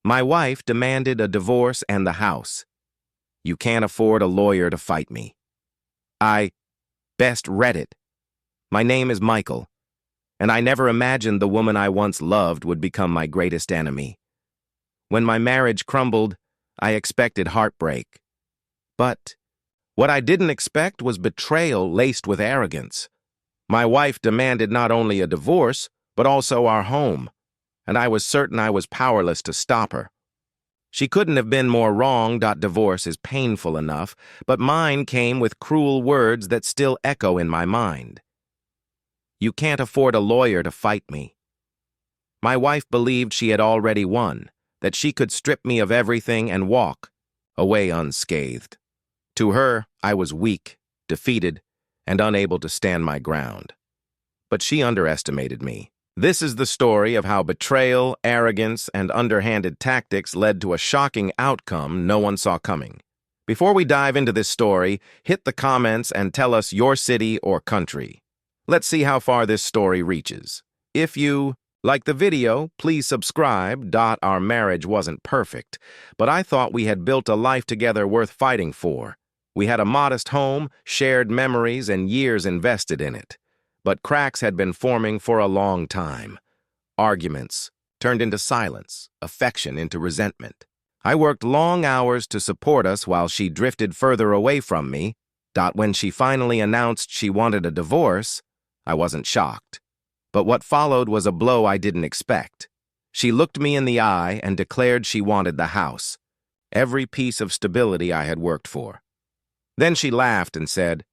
My wife demanded a divorce and the house. You can't afford a lawyer to fight me. I best read it. My name is Michael, and I never imagined the woman I once loved would become my greatest enemy. When my marriage crumbled, I expected heartbreak. But what I didn't expect was betrayal laced with arrogance. My wife demanded not only a divorce, but also our home, and I was certain I was powerless to stop her. She couldn't have been more wrong. Divorce is painful enough, but mine came with cruel words that still echo in my mind. You can't afford a lawyer to fight me. My wife believed she had already won, that she could strip me of everything and walk away unscathed. To her, I was weak, defeated, and unable to stand my ground. But she underestimated me. This is the story of how betrayal, arrogance, and underhanded tactics led to a shocking outcome no one saw coming. Before we dive into this story, hit the comments and tell us your city or country. Let's see how far this story reaches. If you like the video, please subscribe. Our marriage wasn't perfect, but I thought we had built a life together worth fighting for. We had a modest home, shared memories, and years invested in it. But cracks had been forming for a long time. Arguments turned into silence, affection into resentment. I worked long hours to support us while she drifted further away from me. When she finally announced she wanted a divorce, I wasn't shocked. But what followed was a blow I didn't expect. She looked me in the eye and declared she wanted the house, every piece of stability I had worked for. Then she laughed and said,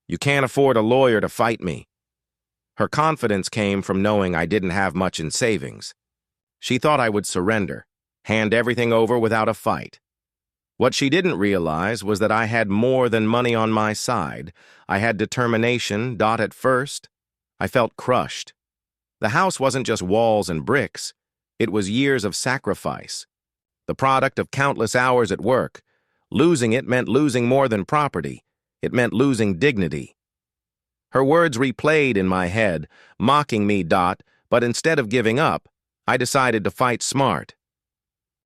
"You can't afford a lawyer to fight me." Her confidence came from knowing I didn't have much in savings. She thought I would surrender, hand everything over without a fight. What she didn't realize was that I had more than money on my side. I had determination. At first, I felt crushed. The house wasn't just walls and bricks. It was years of sacrifice, the product of countless hours at work. Losing it meant losing more than property. It meant losing dignity. Her words replayed in my head, mocking me. But instead of giving up, I decided to fight smart.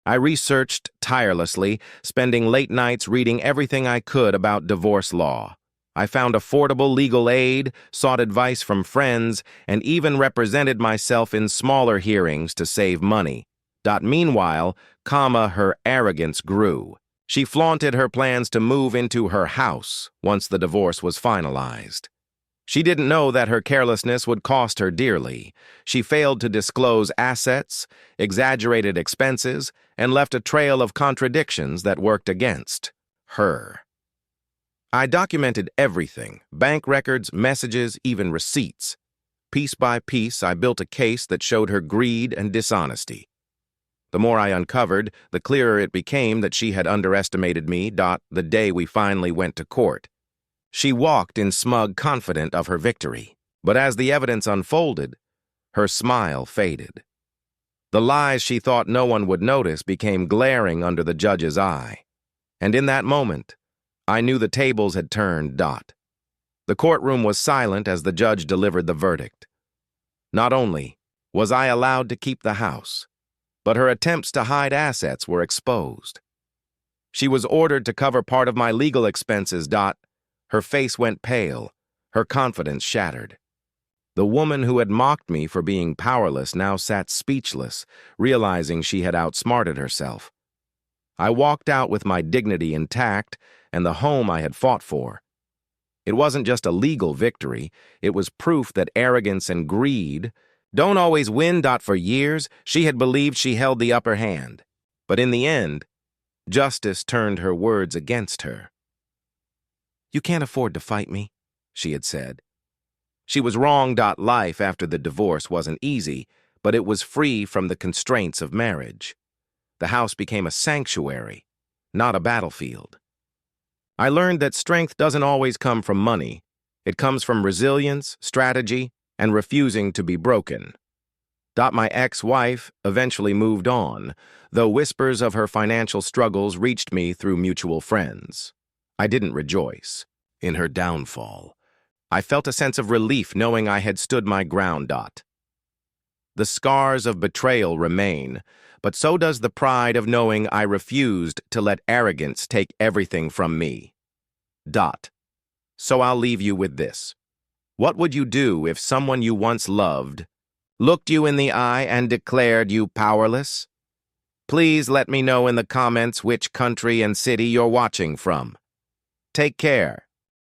I researched tirelessly, spending late nights reading everything I could about divorce law. I found affordable legal aid, sought advice from friends, and even represented myself in smaller hearings to save money. Meanwhile, her arrogance grew. She flaunted her plans to move into her house once the divorce was finalized. She didn't know that her carelessness would cost her dearly. She failed to disclose assets, exaggerated expenses, and left a trail of contradictions that worked against her. I documented everything, bank records, messages, even receipts. Piece by piece, I built a case that showed her greed and dishonesty. The more I uncovered, the clearer it became that she had underestimated me. The day we finally went to court. She walked in smug confidence of her victory, but as the evidence unfolded, her smile faded. The lies she thought no one would notice became glaring under the judge's eye, and in that moment, I knew the tables had turned. The courtroom was silent as the judge delivered the verdict. Not only was I allowed to keep the house, but her attempts to hide assets were exposed. She was ordered to cover part of my legal expenses. Her face went pale, her confidence shattered. The woman who had mocked me for being powerless now sat speechless, realizing she had outsmarted herself. I walked out with my dignity intact and the home I had fought for. It wasn't just a legal victory, it was proof that arrogance and greed don't always win. For years, she had believed she held the upper hand. But in the end, justice turned her words against her. "You can't afford to fight me," she had said. She was wrong. Life after the divorce wasn't easy, but it was free from the constraints of marriage. The house became a sanctuary, not a battlefield. I learned that strength doesn't always come from money. It comes from resilience, strategy, and refusing to be broken. My ex-wife eventually moved on, though whispers of her financial struggles reached me through mutual friends. I didn't rejoice in her downfall. I felt a sense of relief knowing I had stood my ground. The scars of betrayal remain, but so does the pride of knowing I refused to let arrogance take everything from me. So I'll leave you with this. What would you do if someone you once loved looked you in the eye and declared you powerless? Please let me know in the comments which country and city you're watching from. Take care.